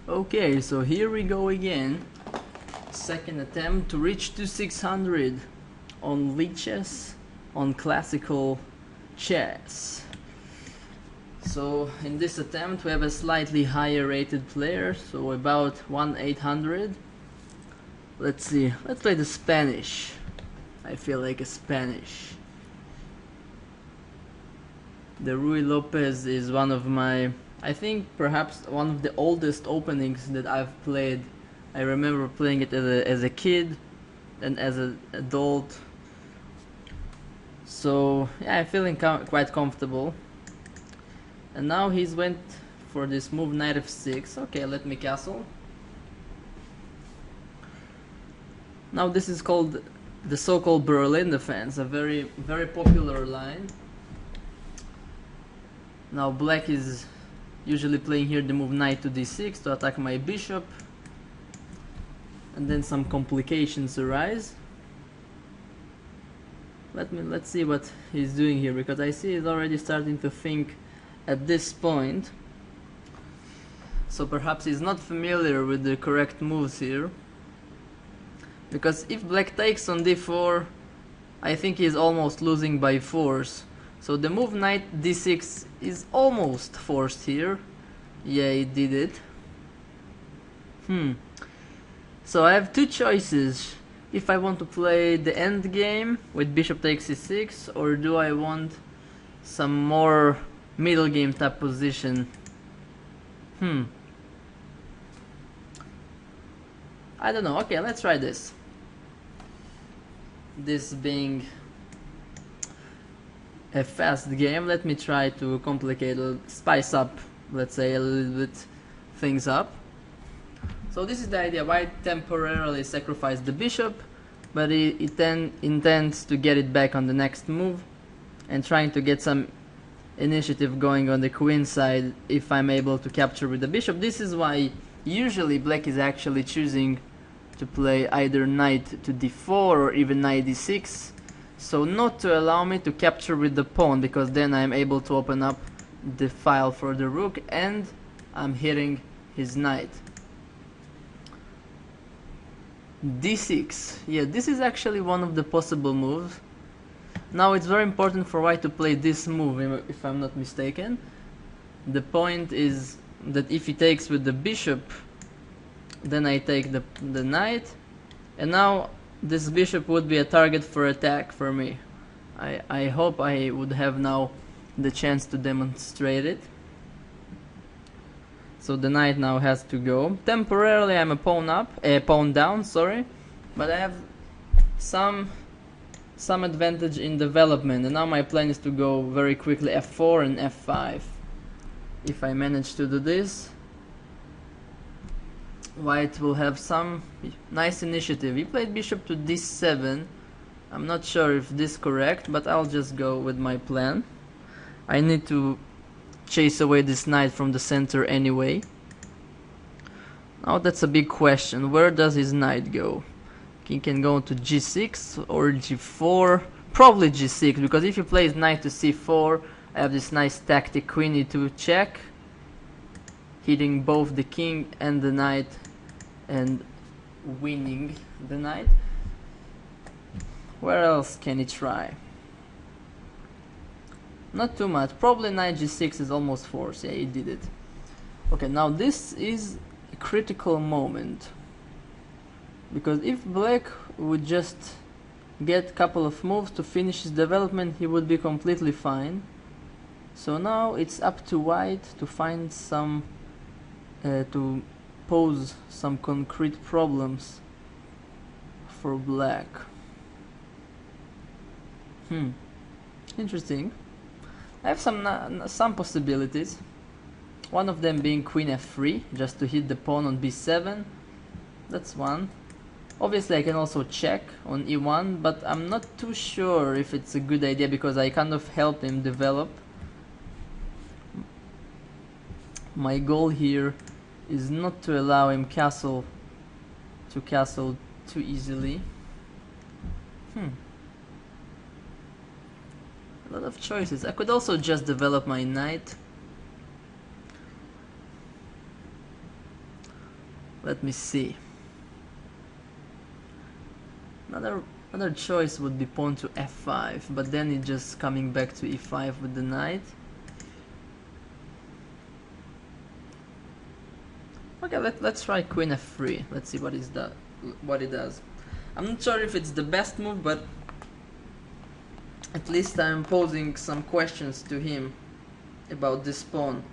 Okay, so here we go again. Second attempt to reach to 600 on lichess, on classical chess. So in this attempt we have a slightly higher rated player, so about 1/800. Let's see, let's play the Spanish. I feel like a Spanish. The Rui Lopez is one of my, I think perhaps one of the oldest openings that I've played. I remember playing it as a kid and as an adult. So yeah, I'm feeling quite comfortable. And now he's went for this move knight f6. Okay, let me castle. Now this is called the so-called Berlin defense, a very popular line. Now black is usually playing here the move knight to d6 to attack my bishop, and then some complications arise. Let's see what he's doing here, because I see he's already starting to think at this point. So perhaps he's not familiar with the correct moves here, because if black takes on d4, I think he's almost losing by force. So the move knight d6 is almost forced here. Yeah, he did it. So I have two choices. If I want to play the end game with bishop takes c6, or do I want some more middle game type position? I don't know. Okay, let's try this. This being a fast game, let me try to complicate, spice up, let's say, a little bit things up. So this is the idea. White temporarily sacrificed the bishop, but he then intends to get it back on the next move and trying to get some initiative going on the queen side if I'm able to capture with the bishop. This is why usually black is actually choosing to play either knight to d4 or even knight d6, so not to allow me to capture with the pawn, because then I'm able to open up the file for the rook and I'm hitting his knight. d6, yeah, this is actually one of the possible moves. Now it's very important for white to play this move, if I'm not mistaken. The point is that if he takes with the bishop, then I take the knight, and now this bishop would be a target for attack for me. I hope I would have now the chance to demonstrate it. So the knight now has to go. Temporarily I'm a pawn down, sorry, but I have some advantage in development, and now my plan is to go very quickly f4 and f5. If I manage to do this, white will have some nice initiative. He played bishop to d7. I'm not sure if this is correct, but I'll just go with my plan. I need to chase away this knight from the center anyway. Now that's a big question. Where does his knight go? He can go to g6 or g4. Probably g6, because if he plays knight to c4, I have this nice tactic queen e2 check, hitting both the king and the knight and winning the knight. Where else can he try? Not too much. Probably knight g6 is almost forced. Yeah, he did it. Okay, now this is a critical moment, because if black would just get a couple of moves to finish his development, he would be completely fine. So now it's up to white to find some to pose some concrete problems for black. Interesting. I have some possibilities. One of them being queen f3, just to hit the pawn on b7. That's one. Obviously I can also check on e1, but I'm not too sure if it's a good idea, because I kind of help him develop. My goal here is not to allow him castle too easily. A lot of choices. I could also just develop my knight. Let me see. Another choice would be pawn to f5, but then it's just coming back to e5 with the knight. Okay, let's try queen f3. Let's see what it does. I'm not sure if it's the best move, but at least I'm posing some questions to him about this pawn.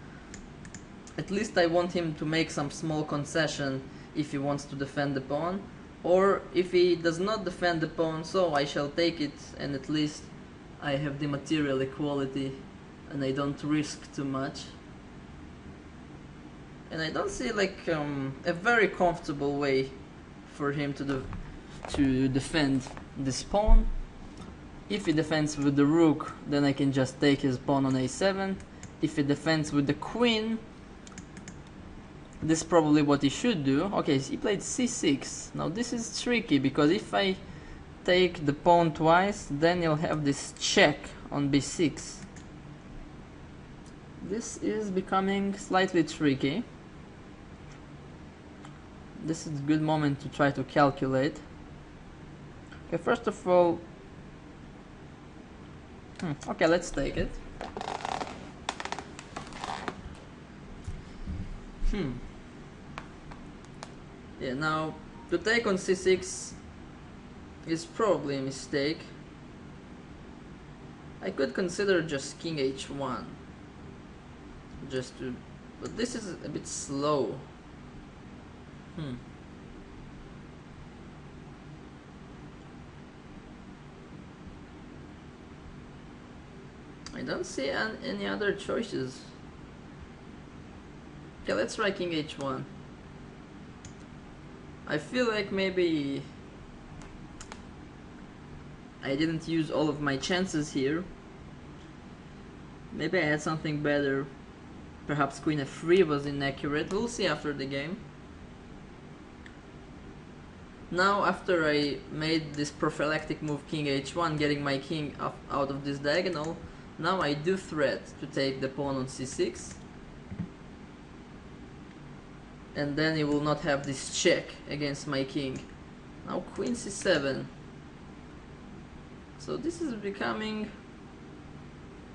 At least I want him to make some small concession if he wants to defend the pawn, or if he does not defend the pawn, so I shall take it, and at least I have the material equality and I don't risk too much. And I don't see like a very comfortable way for him to defend this pawn. If he defends with the rook, then I can just take his pawn on a7. If he defends with the queen, this is probably what he should do. Okay, he played c6. Now this is tricky, because if I take the pawn twice, then you'll have this check on b6. This is becoming slightly tricky. This is a good moment to try to calculate. Okay, first of all, okay, let's take it. Yeah, now to take on c6 is probably a mistake. I could consider just king h1, but this is a bit slow. I don't see any other choices. Okay, let's try king h1. I feel like maybe I didn't use all of my chances here. Maybe I had something better. Perhaps queen f3 was inaccurate. We'll see after the game. Now, after I made this prophylactic move king h1, getting my king out of this diagonal, now I do threat to take the pawn on c6. And then he will not have this check against my king. Now queen c7. So this is becoming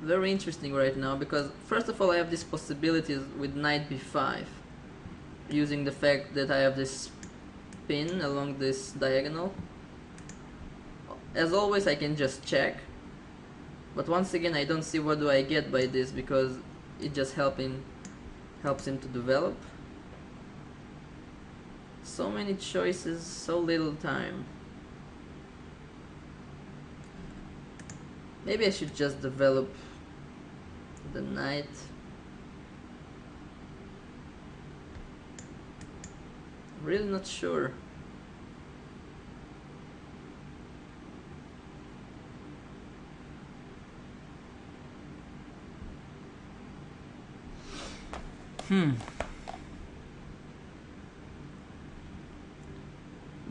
very interesting right now, because first of all I have these possibilities with knight b5, using the fact that I have this pin along this diagonal. As always, I can just check, but once again I don't see what do I get by this, because it just helps him to develop. So many choices, so little time. Maybe I should just develop the knight. Really not sure.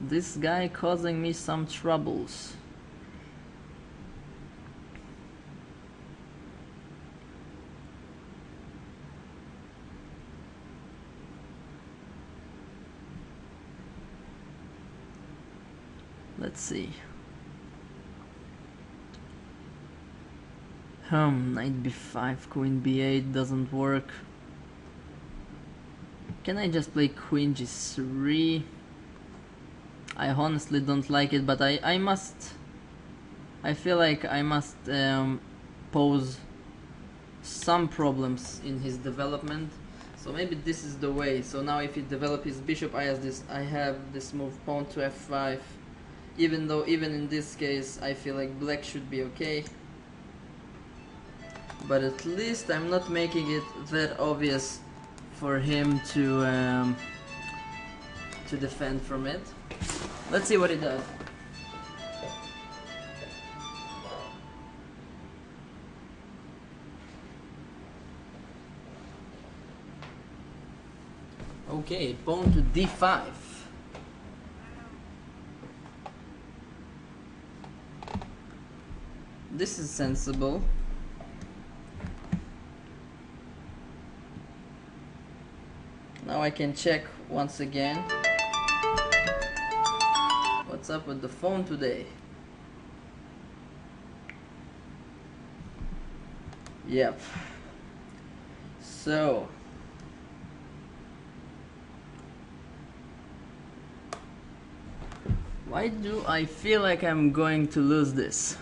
This guy causing me some troubles. Let's see. Knight b5, queen b8 doesn't work. Can I just play queen g3? I honestly don't like it, but I feel like I must pose some problems in his development. So maybe this is the way. So now if he develops his bishop, I have this move pawn to f5. Even though even in this case I feel like black should be okay, but at least I'm not making it that obvious for him to defend from it. Let's see what he does. Okay, pawn to d5. This is sensible. Now I can check once again. What's up with the phone today? Yep. So why do I feel like I'm going to lose this?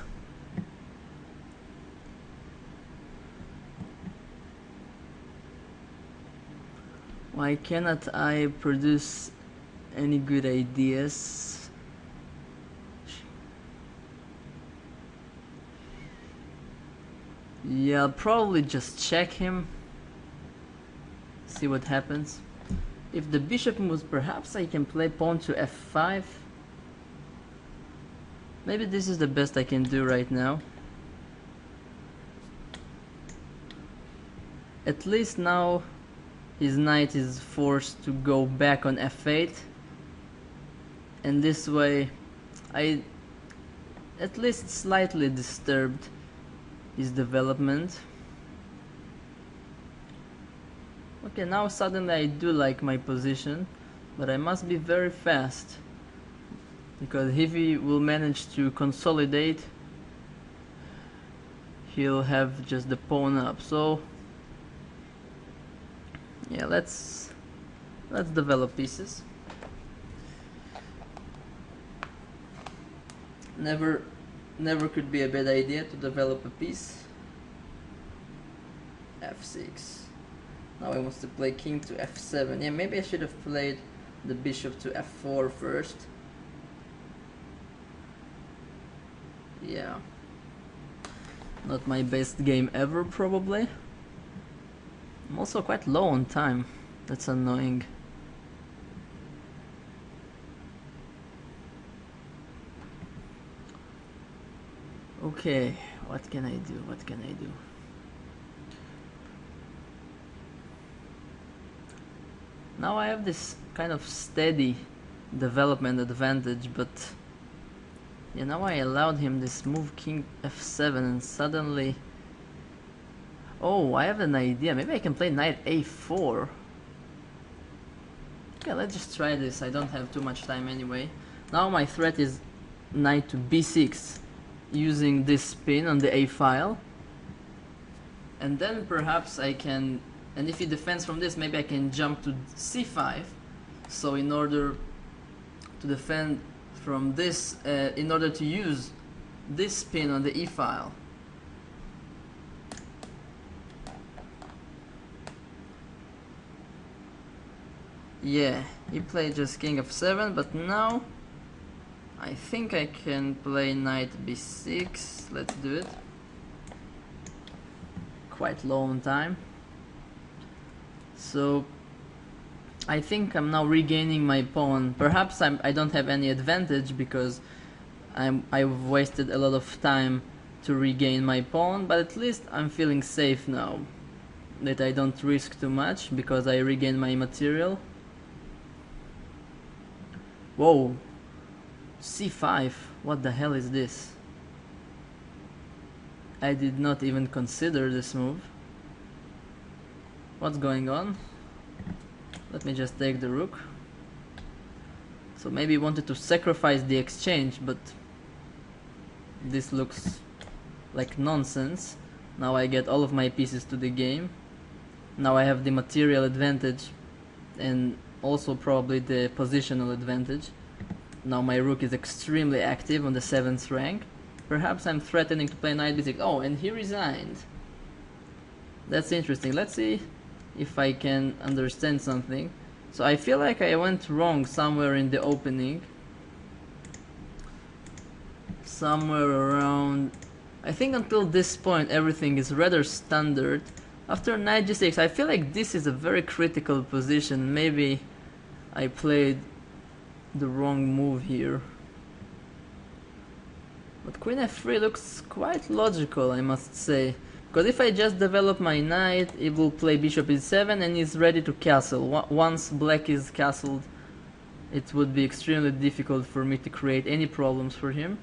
Why cannot I produce any good ideas? Yeah, I'll probably just check him, see what happens. If the bishop moves, perhaps I can play pawn to f5. Maybe this is the best I can do right now. At least now his knight is forced to go back on f8, and this way I at least slightly disturbed his development. Okay, now suddenly I do like my position, but I must be very fast, because if he will manage to consolidate, he'll have just the pawn up. So yeah, let's develop pieces. Never could be a bad idea to develop a piece. f6. Now he wants to play king to f7. Yeah, maybe I should have played the bishop to f4 first. Yeah, not my best game ever, probably. I'm also quite low on time. That's annoying. Okay, what can I do? What can I do? Now I have this kind of steady development advantage, but yeah, now I allowed him this move king f7 and suddenly... Oh, I have an idea. Maybe I can play knight a4. Okay, let's just try this. I don't have too much time anyway. Now my threat is knight to b6, using this spin on the a file. And then perhaps I can... And if he defends from this, maybe I can jump to c5. So in order to defend from this, in order to use this spin on the e file. Yeah, he played just king f7, but now I think I can play knight b6. Let's do it. Quite low on time. So I think I'm now regaining my pawn. Perhaps I don't have any advantage because I've wasted a lot of time to regain my pawn, but at least I'm feeling safe now that I don't risk too much because I regain my material. Whoa, c5, what the hell is this? I did not even consider this move. What's going on? Let me just take the rook. So maybe he wanted to sacrifice the exchange, but this looks like nonsense. Now I get all of my pieces to the game. Now I have the material advantage and also probably the positional advantage. Now my rook is extremely active on the 7th rank. Perhaps I'm threatening to play knight b6. Oh, and he resigned. That's interesting. Let's see if I can understand something. So I feel like I went wrong somewhere in the opening. Somewhere around... I think until this point everything is rather standard. After knight g6 I feel like this is a very critical position. Maybe I played the wrong move here. But queen f3 looks quite logical, I must say. Because if I just develop my knight, it will play bishop e7 and is ready to castle. Once black is castled, it would be extremely difficult for me to create any problems for him.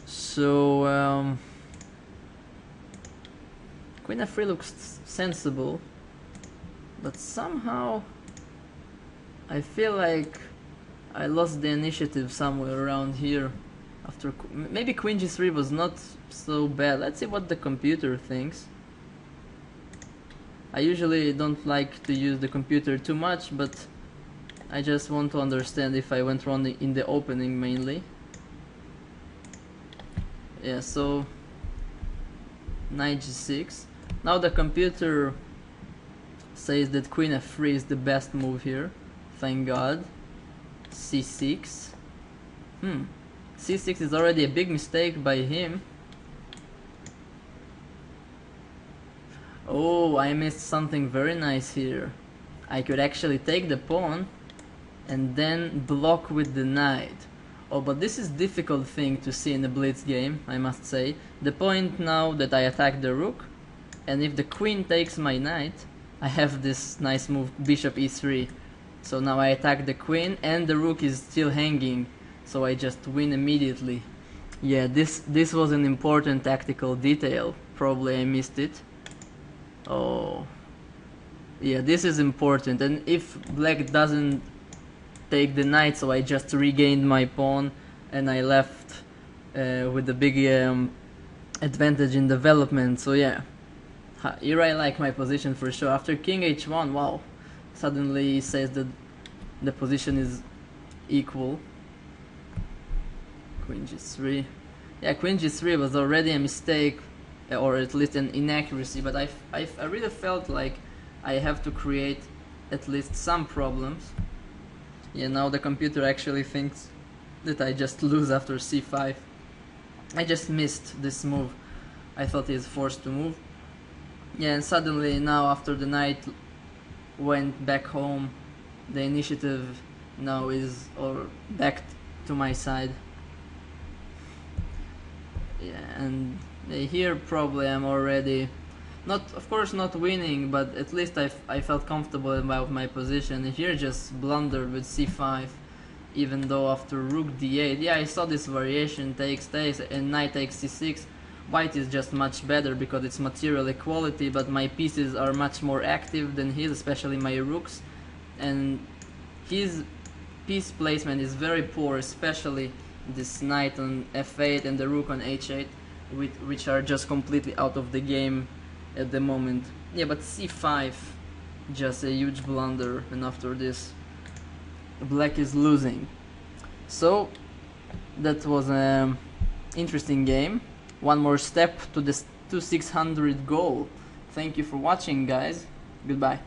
So queen f3 looks sensible, but somehow I feel like I lost the initiative somewhere around here. After maybe queen g3 was not so bad. Let's see what the computer thinks. I usually don't like to use the computer too much, but I just want to understand if I went wrong in the opening mainly. Yeah, so knight g6. Now the computer says that queen f3 is the best move here. Thank God. c6. c6 is already a big mistake by him. Oh, I missed something very nice here. I could actually take the pawn and then block with the knight. Oh, but this is difficult thing to see in a blitz game, I must say. The point now that I attack the rook, and if the queen takes my knight, I have this nice move, bishop e3. So now I attack the queen and the rook is still hanging, so I just win immediately. Yeah, this was an important tactical detail. Probably I missed it. Oh, yeah, this is important. And if black doesn't take the knight, so I just regained my pawn and I left with a big advantage in development. So yeah, here I like my position for sure. After king h1, wow, suddenly he says that the position is equal. Queen g3. Yeah, queen g3 was already a mistake, or at least an inaccuracy, but I really felt like I have to create at least some problems. Yeah, now the computer actually thinks that I just lose after c5. I just missed this move. I thought he's forced to move. Yeah, and suddenly now after the knight went back home, the initiative now is back to my side. Yeah, and here probably I'm already of course not winning, but at least I felt comfortable about my position. And here just blundered with c5, even though after rook d8, yeah, I saw this variation, takes and knight takes c6. White is just much better because it's material equality, but my pieces are much more active than his, especially my rooks, and his piece placement is very poor, especially this knight on f8 and the rook on h8, which are just completely out of the game at the moment. Yeah, but c5, just a huge blunder, and after this black is losing. So that was an interesting game. One more step to this 600 goal. Thank you for watching, guys. Goodbye.